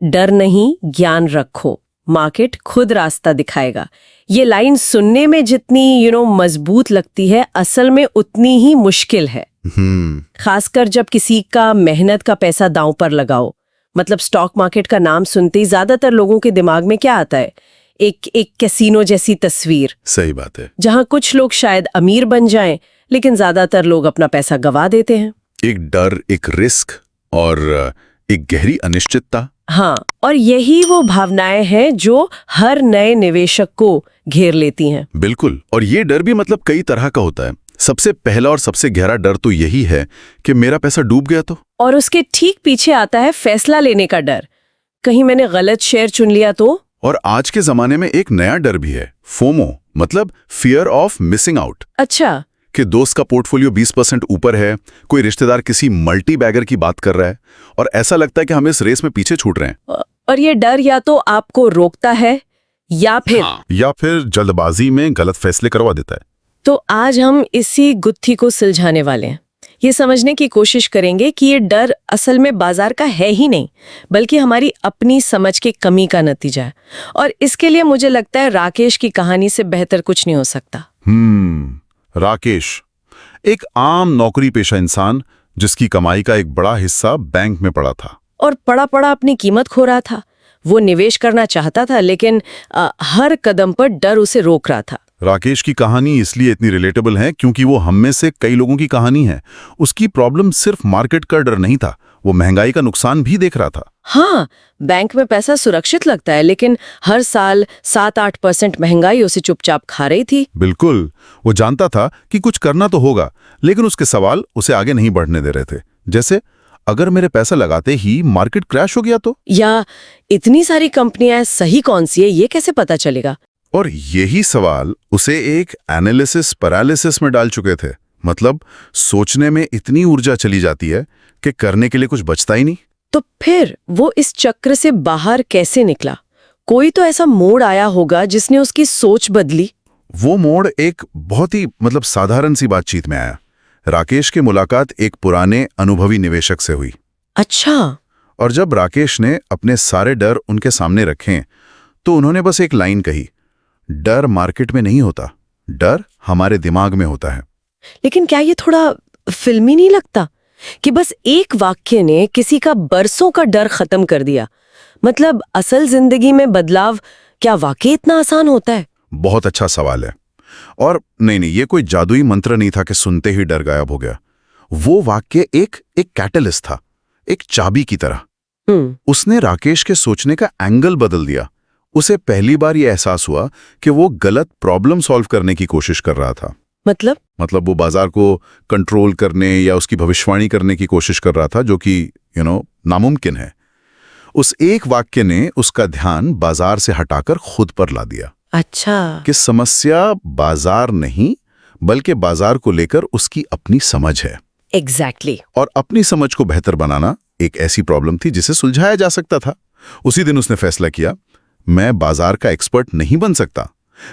डर नहीं, ज्ञान रखो, मार्केट खुद रास्ता दिखाएगा। ये लाइन सुनने में जितनी मजबूत लगती है, असल में उतनी ही मुश्किल है। खासकर जब किसी का मेहनत का पैसा दांव पर लगाओ। मतलब स्टॉक मार्केट का नाम सुनते ही ज्यादातर लोगों के दिमाग में क्या आता है? एक कैसीनो जैसी तस्वीर। सही बात है। जहां कुछ लोग शायद अमीर बन जाएं, लेकिन ज्यादातर लोग अपना पैसा गवा देते हैं। एक डर, एक रिस्क और एक गहरी अनिश्चितता। हाँ, और यही वो भावनाएं हैं जो हर नए निवेशक को घेर लेती हैं। बिल्कुल। और ये डर भी मतलब कई तरह का होता है। सबसे पहला और सबसे गहरा डर तो यही है कि मेरा पैसा डूब गया तो। और उसके ठीक पीछे आता है फैसला लेने का डर। कहीं मैंने गलत शेयर चुन लिया तो। और आज के जमाने में एक नया डर भी है, फोमो, मतलब फियर ऑफ मिसिंग आउट। अच्छा। कि दोस्त का पोर्टफोलियो 20% ऊपर है, कोई रिश्तेदार किसी मल्टी बैगर की बात कर रहा है और ऐसा लगता है कि हम इस रेस में पीछे छूट रहे हैं। और ये डर या तो आपको रोकता है या फिर जल्दबाजी में गलत फैसले करवा देता है। तो आज हम इसी गुत्थी को सुलझाने वाले हैं। ये समझने की कोशिश करेंगे कि ये डर असल में बाजार का है ही नहीं, बल्कि हमारी अपनी समझ की कमी का नतीजा है। और इसके लिए मुझे लगता है राकेश की कहानी से बेहतर कुछ नहीं हो सकता। राकेश, एक आम नौकरी पेशा इंसान जिसकी कमाई का एक बड़ा हिस्सा बैंक में पड़ा था और पड़ा पड़ा अपनी कीमत खो रहा था। वो निवेश करना चाहता था, लेकिन हर कदम पर डर उसे रोक रहा था। राकेश की कहानी इसलिए इतनी रिलेटेबल है क्योंकि वो हम में से कई लोगों की कहानी है। उसकी प्रॉब्लम सिर्फ मार्केट का डर नहीं था, वो महंगाई का नुकसान भी देख रहा था। हाँ, बैंक में पैसा सुरक्षित लगता है, लेकिन हर साल 7-8% महंगाई उसे चुपचाप खा रही थी। बिल्कुल। वो जानता था कि कुछ करना तो होगा, लेकिन उसके सवाल उसे आगे नहीं बढ़ने दे रहे थे। जैसे, अगर मेरे पैसा लगाते ही मार्केट क्रैश हो गया तो? या इतनी सारी कंपनियां सही कौन सी है, ये कैसे पता चलेगा? और यही सवाल उसे एक एनालिसिस पैरालिसिस में डाल चुके थे। मतलब सोचने में इतनी ऊर्जा चली जाती है कि करने के लिए कुछ बचता ही नहीं। तो फिर वो इस चक्र से बाहर कैसे निकला? कोई तो ऐसा मोड़ आया होगा जिसने उसकी सोच बदली। वो मोड़ एक बहुत ही साधारण सी बातचीत में आया। राकेश की मुलाकात एक पुराने अनुभवी निवेशक से हुई। अच्छा। और जब राकेश ने अपने सारे डर उनके सामने रखे तो उन्होंने बस एक लाइन कही, डर मार्केट में नहीं होता, डर हमारे दिमाग में होता है। लेकिन क्या ये थोड़ा फिल्मी नहीं लगता कि बस एक वाक्य ने किसी का बरसों का डर खत्म कर दिया? मतलब असल जिंदगी में बदलाव क्या वाकई इतना आसान होता है? बहुत अच्छा सवाल है। और नहीं, ये कोई जादुई मंत्र नहीं था कि सुनते ही डर गायब हो गया। वो वाक्य एक कैटलिस्ट था, एक चाबी की तरह। उसने राकेश के सोचने का एंगल बदल दिया। उसे पहली बार यह एहसास हुआ कि वो गलत प्रॉब्लम सॉल्व करने की कोशिश कर रहा था। मतलब वो बाजार को कंट्रोल करने या उसकी भविष्यवाणी करने की कोशिश कर रहा था, जो कि नामुमकिन है। उस एक वाक्य ने उसका ध्यान बाजार से हटाकर खुद पर ला दिया। अच्छा। कि समस्या बाजार नहीं, बल्कि बाजार को लेकर उसकी अपनी समझ है। एग्जैक्टली। और अपनी समझ को बेहतर बनाना एक ऐसी प्रॉब्लम थी जिसे सुलझाया जा सकता था। उसी दिन उसने फैसला किया, मैं बाजार का एक्सपर्ट नहीं बन सकता,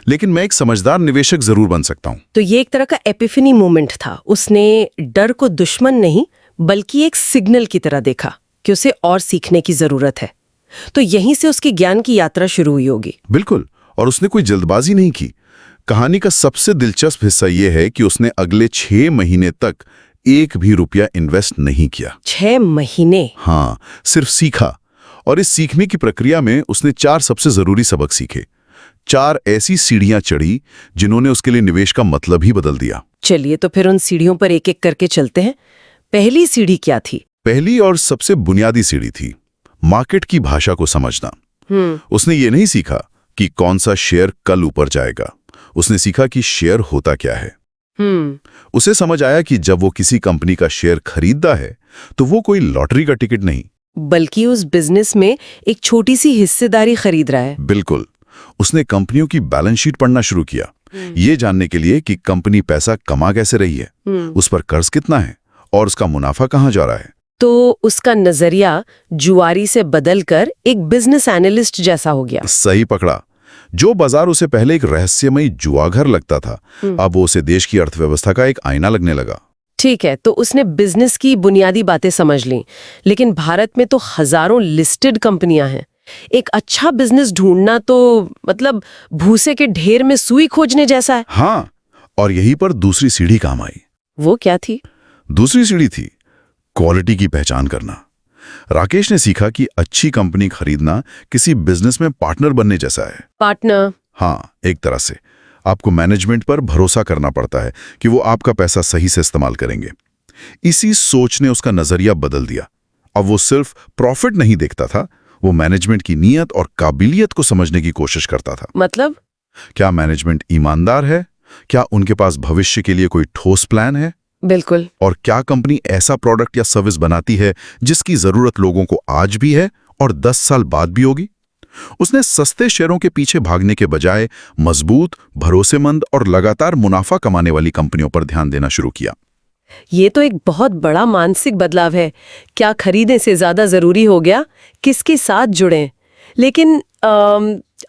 लेकिन मैं एक समझदार निवेशक जरूर बन सकता हूं। तो ये एक तरह का एपिफनी मोमेंट था। उसने डर को दुश्मन नहीं, बल्कि एक सिग्नल की तरह देखा कि उसे और सीखने की जरूरत है। तो यहीं से उसकी ज्ञान की यात्रा शुरू हुई होगी। बिल्कुल। और उसने कोई जल्दबाजी नहीं की। कहानी का सबसे दिलचस्प हिस्सा यह है कि उसने अगले 6 महीने तक एक भी रुपया इन्वेस्ट नहीं किया। 6 महीने? हाँ, सिर्फ सीखा। और इस सीखने की प्रक्रिया में उसने 4 सबसे जरूरी सबक सीखे। 4 ऐसी सीढ़ियां चढ़ी जिन्होंने उसके लिए निवेश का मतलब ही बदल दिया। चलिए, तो फिर उन सीढ़ियों पर एक एक करके चलते हैं। पहली सीढ़ी क्या थी? पहली और सबसे बुनियादी सीढ़ी थी मार्केट की भाषा को समझना। उसने ये नहीं सीखा कि कौन सा शेयर कल ऊपर जाएगा, उसने सीखा कि शेयर होता क्या है। उसे समझ आया कि जब वो किसी कंपनी का शेयर खरीदता है तो वो कोई लॉटरी का टिकट नहीं, बल्कि उस बिजनेस में एक छोटी सी हिस्सेदारी खरीद रहा है। बिल्कुल। उसने कंपनियों की बैलेंस शीट पढ़ना शुरू किया, ये जानने के लिए कि कंपनी पैसा कमा कैसे रही है, उस पर कर्ज कितना है और उसका मुनाफा कहाँ जा रहा है। तो उसका नजरिया जुआरी से बदलकर एक बिजनेस एनालिस्ट जैसा हो गया। सही पकड़ा। जो बाजार उसे पहले एक रहस्यमयी जुआघर लगता था, अब वो उसे देश की अर्थव्यवस्था का एक आईना लगने लगा। ठीक है, तो उसने बिजनेस की बुनियादी बातें समझ ली, लेकिन भारत में तो हजारों लिस्टेड कंपनियां हैं। एक अच्छा बिजनेस ढूंढना तो मतलब भूसे के ढेर में सुई खोजने जैसा है। हाँ, और यहीं पर दूसरी सीढ़ी काम आई। वो क्या थी? दूसरी सीढ़ी थी क्वालिटी की पहचान करना। राकेश ने सीखा कि अच्छी कंपनी खरीदना किसी बिजनेस में पार्टनर बनने जैसा है। पार्टनर? हाँ, एक तरह से आपको मैनेजमेंट पर भरोसा करना पड़ता है कि वो आपका पैसा सही से इस्तेमाल करेंगे। इसी सोच ने उसका नजरिया बदल दिया। अब वो सिर्फ प्रॉफिट नहीं देखता था, वो मैनेजमेंट की नीयत और काबिलियत को समझने की कोशिश करता था। मतलब? क्या मैनेजमेंट ईमानदार है? क्या उनके पास भविष्य के लिए कोई ठोस प्लान है? बिल्कुल। और क्या कंपनी ऐसा प्रोडक्ट या सर्विस बनाती है जिसकी जरूरत लोगों को आज भी है और 10 साल बाद भी होगी? उसने सस्ते शेयरों के पीछे भागने के बजाय मजबूत, भरोसेमंद और लगातार मुनाफा कमाने वाली कंपनियों पर ध्यान देना शुरू किया। ये तो एक बहुत बड़ा मानसिक बदलाव है। क्या खरीदने से ज्यादा जरूरी हो गया किसके साथ जुड़ें? लेकिन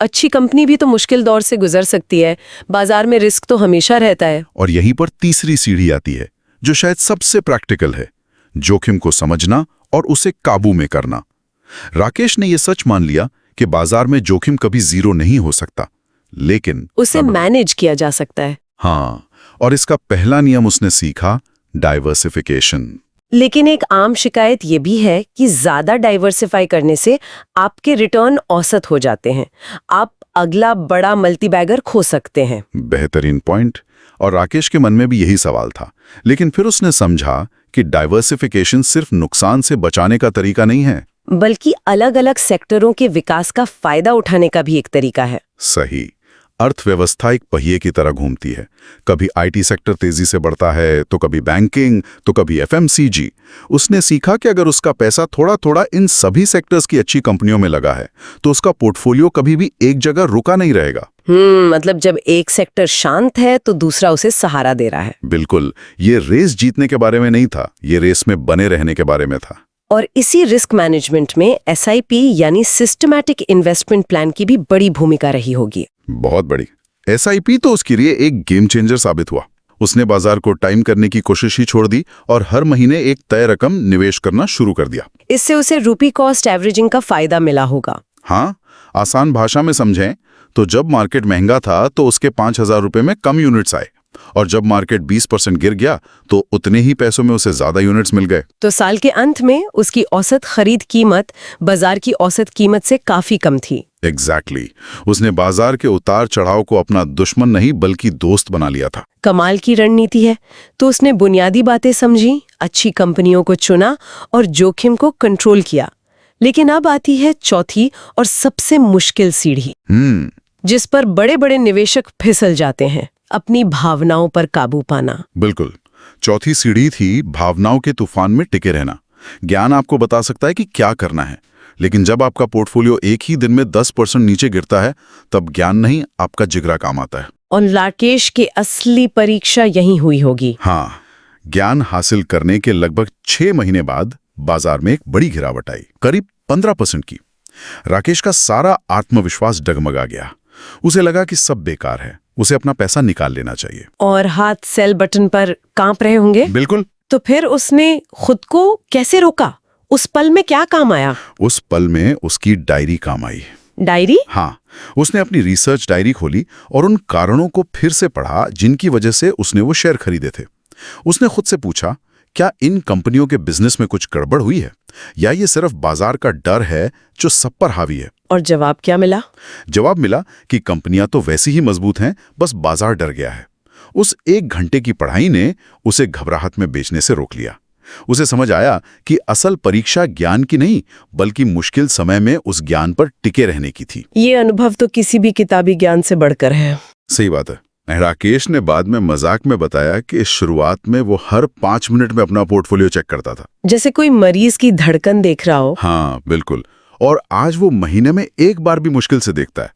अच्छी कंपनी भी तो मुश्किल दौर से गुजर सकती है। बाजार में रिस्क तो हमेशा रहता है। और यहीं पर तीसरी सीढ़ी आती है, जो शायद सबसे प्रैक्टिकल है, जोखिम को समझना और उसे काबू में करना। राकेश ने यह सच मान लिया कि बाजार में जोखिम कभी जीरो नहीं हो सकता, लेकिन उसे मैनेज किया जा सकता है। हाँ, और इसका पहला नियम उसने सीखा, डाइवर्सिफिकेशन। लेकिन एक आम शिकायत ये भी है कि ज्यादा डाइवर्सिफाई करने से आपके रिटर्न औसत हो जाते हैं। आप अगला बड़ा मल्टीबैगर खो सकते हैं। बेहतरीन पॉइंट। और राकेश के मन में भी यही सवाल था, लेकिन फिर उसने समझा कि डाइवर्सिफिकेशन सिर्फ नुकसान से बचाने का तरीका नहीं है, बल्कि अलग-अलग सेक्टरों के विकास का फायदा उठाने का भी एक तरीका है। सही। अर्थव्यवस्था एक पहिए की तरह घूमती है। कभी आईटी सेक्टर तेजी से बढ़ता है, तो कभी बैंकिंग, तो कभी एफएमसीजी। उसने सीखा कि अगर उसका पैसा थोड़ा थोड़ा इन सभी सेक्टर्स की अच्छी कंपनियों में लगा है, तो उसका पोर्टफोलियो कभी भी एक जगह रुका नहीं रहेगा। मतलब जब एक सेक्टर शांत है तो दूसरा उसे सहारा दे रहा है। बिल्कुल। ये रेस जीतने के बारे में नहीं था, ये रेस में बने रहने के बारे में था। और इसी रिस्क मैनेजमेंट में एसआईपी यानी सिस्टमैटिक इन्वेस्टमेंट प्लान की भी बड़ी भूमिका रही होगी। बहुत बड़ी। एसआईपी तो उसके लिए एक गेम चेंजर साबित हुआ। उसने बाजार को टाइम करने की कोशिश ही छोड़ दी और हर महीने एक तय रकम निवेश करना शुरू कर दिया। इससे उसे रुपी कॉस्ट एवरेजिंग का फायदा मिला होगा। हाँ, आसान भाषा में समझें तो जब मार्केट महंगा था तो उसके 5,000 रुपए में कम यूनिट्स आए, और जब मार्केट 20% गिर गया तो उतने ही पैसों में उसे ज्यादा यूनिट्स मिल गए। तो साल के अंत में उसकी औसत खरीद कीमत बाजार की औसत कीमत से काफी कम थी। एग्जैक्टली। उसने बाजार के उतार चढ़ाव को अपना दुश्मन नहीं बल्कि दोस्त बना लिया था। कमाल की रणनीति है। तो उसने बुनियादी बातें समझी, अच्छी कंपनियों को चुना और जोखिम को कंट्रोल किया। लेकिन अब आती है चौथी और सबसे मुश्किल सीढ़ी, जिस पर बड़े बड़े निवेशक फिसल जाते हैं, अपनी भावनाओं पर काबू पाना। बिल्कुल। चौथी सीढ़ी थी भावनाओं के तूफान में टिके रहना। ज्ञान आपको बता सकता है कि क्या करना है, लेकिन जब आपका पोर्टफोलियो एक ही दिन में 10% नीचे गिरता है, तब ज्ञान नहीं, आपका जिगरा काम आता है। और राकेश की असली परीक्षा यही हुई होगी। हाँ, ज्ञान हासिल करने के लगभग 6 महीने बाद बाजार में एक बड़ी गिरावट आई, करीब 15% की। राकेश का सारा आत्मविश्वास डगमगा गया। उसे लगा कि सब बेकार है, उसे अपना पैसा निकाल लेना चाहिए। और हाथ सेल बटन पर कांप रहे होंगे। बिल्कुल। तो फिर उसने खुद को कैसे रोका? उस पल में क्या काम आया? उस पल में उसकी डायरी काम आई। डायरी? हाँ, उसने अपनी रिसर्च डायरी खोली और उन कारणों को फिर से पढ़ा जिनकी वजह से उसने वो शेयर खरीदे थे। उसने खुद से पूछा, क्या इन कंपनियों के बिजनेस में कुछ गड़बड़ हुई है, या ये सिर्फ बाजार का डर है जो सब पर हावी है? और जवाब क्या मिला? जवाब मिला कि कंपनियां तो वैसी ही मजबूत हैं, बस बाजार डर गया है। उस 1 घंटे की पढ़ाई ने उसे घबराहट में बेचने से रोक लिया। उसे समझ आया कि असल परीक्षा ज्ञान की नहीं, बल्कि मुश्किल समय में उस ज्ञान पर टिके रहने की थी। ये अनुभव तो किसी भी किताबी ज्ञान से बढ़कर है। सही बात है। राकेश ने बाद में मजाक में बताया कि शुरुआत में वो हर 5 मिनट में अपना पोर्टफोलियो चेक करता था, जैसे कोई मरीज की धड़कन देख रहा हो। हाँ बिल्कुल। और आज वो महीने में एक बार भी मुश्किल से देखता है।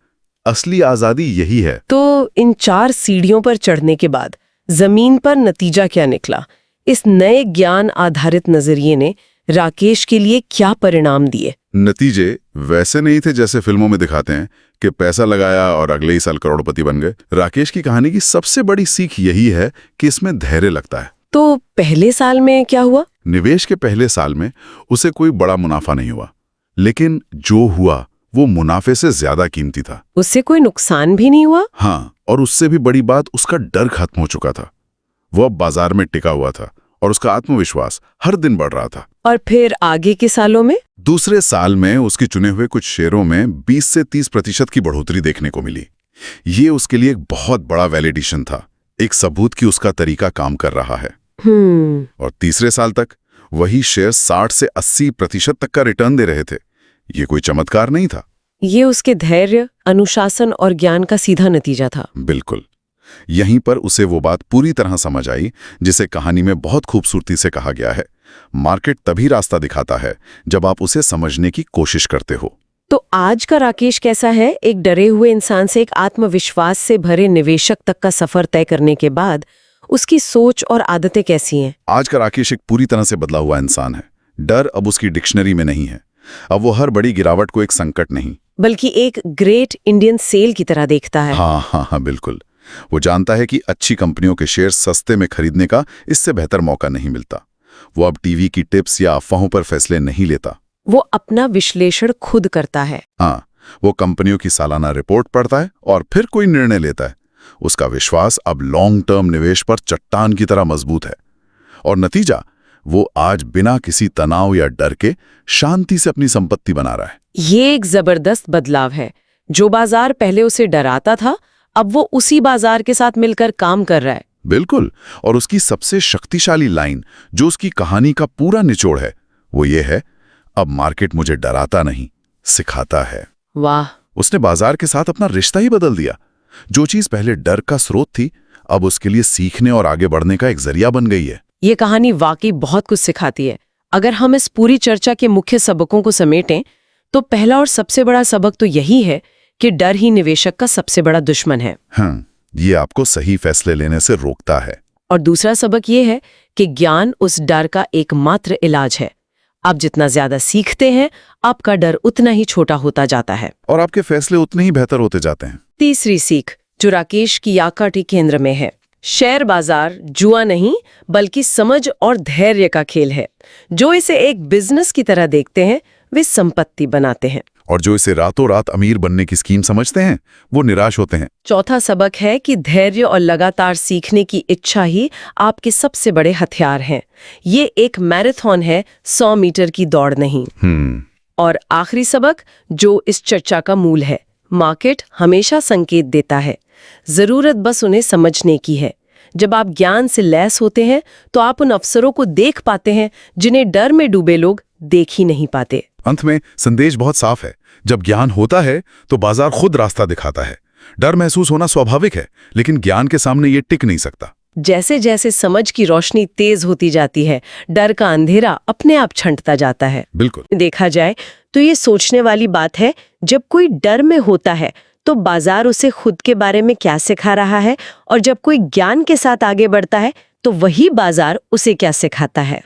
असली आजादी यही है। तो इन 4 सीढ़ियों पर चढ़ने के बाद जमीन पर नतीजा क्या निकला? इस नए ज्ञान आधारित नजरिए ने राकेश के लिए क्या परिणाम दिए? नतीजे वैसे नहीं थे जैसे फिल्मों में दिखाते हैं कि पैसा लगाया और अगले ही साल करोड़पति बन गए। राकेश की कहानी की सबसे बड़ी सीख यही है कि इसमें धैर्य लगता है। तो पहले साल में क्या हुआ? निवेश के पहले साल में उसे कोई बड़ा मुनाफा नहीं हुआ, लेकिन जो हुआ वो मुनाफे से ज्यादा कीमती था। उससे कोई नुकसान भी नहीं हुआ? हाँ, और उससे भी बड़ी बात, उसका डर खत्म हो चुका था। वो अब बाजार में टिका हुआ था और उसका आत्मविश्वास हर दिन बढ़ रहा था। और फिर आगे के सालों में? दूसरे साल में उसके चुने हुए कुछ शेयरों में 20 से 30% की बढ़ोतरी देखने को मिली। ये उसके लिए एक बहुत बड़ा वैलिडेशन था, एक सबूत कि उसका तरीका काम कर रहा है। और तीसरे साल तक वही शेयर 60 से 80% तक का रिटर्न दे रहे थे। ये कोई चमत्कार नहीं था। ये उसके धैर्य, अनुशासन और ज्ञान का सीधा नतीजा था। बिल्कुल। यहीं पर उसे वो बात पूरी तरह समझ आई जिसे कहानी में बहुत खूबसूरती से कहा गया है, मार्केट तभी रास्ता दिखाता है जब आप उसे समझने की कोशिश करते हो। तो आज का राकेश कैसा है? एक डरे हुए इंसान से एक आत्मविश्वास से भरे निवेशक तक का सफर तय करने के बाद उसकी सोच और आदतें कैसी हैं? आज का राकेश एक पूरी तरह से बदला हुआ इंसान है। डर अब उसकी डिक्शनरी में नहीं है। अब वो हर बड़ी गिरावट को एक संकट नहीं, बल्कि एक ग्रेट इंडियन सेल की तरह देखता है। हाँ, बिल्कुल। वो जानता है कि अच्छी कंपनियों के शेयर सस्ते में खरीदने का इससे बेहतर मौका नहीं मिलता। वो अब टीवी की टिप्स या अफवाहों पर फैसले नहीं लेता। वो अपना विश्लेषण खुद करता है। हाँ, वो कंपनियों की सालाना रिपोर्ट पढ़ता है और फिर कोई निर्णय लेता है। उसका विश्वास अब लॉन्ग टर्म निवेश पर चट्टान की तरह मजबूत है। और नतीजा, वो आज बिना किसी तनाव या डर के शांति से अपनी संपत्ति बना रहा है। ये एक जबरदस्त बदलाव है। जो बाजार पहले उसे डराता था, अब वो उसी बाजार के साथ मिलकर काम कर रहा है। बिल्कुल। और उसकी सबसे शक्तिशाली लाइन, जो उसकी कहानी का पूरा निचोड़ है, वो ये है, अब मार्केट मुझे डराता नहीं, सिखाता है। वाह! उसने बाजार के साथ अपना रिश्ता ही बदल दिया। जो चीज पहले डर का स्रोत थी, अब उसके लिए सीखने और आगे बढ़ने का एक जरिया बन गई है। ये कहानी वाकई बहुत कुछ सिखाती है। अगर हम इस पूरी चर्चा के मुख्य सबकों को समेटें, तो पहला और सबसे बड़ा सबक तो यही है कि डर ही निवेशक का सबसे बड़ा दुश्मन है। हाँ, ये आपको सही फैसले लेने से रोकता है। और दूसरा सबक ये है कि ज्ञान उस डर का एकमात्र इलाज है। आप जितना ज्यादा सीखते हैं, आपका डर उतना ही छोटा होता जाता है और आपके फैसले उतने ही बेहतर होते जाते हैं। तीसरी सीख जो राकेश की याकाटी केंद्र में है, शेयर बाजार जुआ नहीं बल्कि समझ और धैर्य का खेल है। जो इसे एक बिजनेस की तरह देखते हैं, वे संपत्ति बनाते हैं, और जो इसे रातों रात अमीर बनने की स्कीम समझते हैं, वो निराश होते हैं। चौथा सबक है कि धैर्य और लगातार सीखने की इच्छा ही आपके सबसे बड़े हथियार हैं। ये एक मैराथन है, 100 मीटर की दौड़ नहीं। और आखिरी सबक जो इस चर्चा का मूल है, मार्केट हमेशा संकेत देता है, जरूरत बस उन्हें समझने की है। जब आप ज्ञान से लैस होते हैं, तो आप उन अवसरों को देख पाते हैं जिन्हें डर में डूबे लोग देख ही नहीं पाते। अंत में संदेश बहुत साफ है, जब ज्ञान होता है तो बाजार खुद रास्ता दिखाता है। डर महसूस होना स्वाभाविक है, लेकिन ज्ञान के सामने ये टिक नहीं सकता। जैसे जैसे समझ की रोशनी तेज होती जाती है, डर का अंधेरा अपने आप छंटता जाता है। बिल्कुल। देखा जाए तो ये सोचने वाली बात है, जब कोई डर में होता है तो बाजार उसे खुद के बारे में क्या सिखा रहा है, और जब कोई ज्ञान के साथ आगे बढ़ता है तो वही बाजार उसे क्या सिखाता है।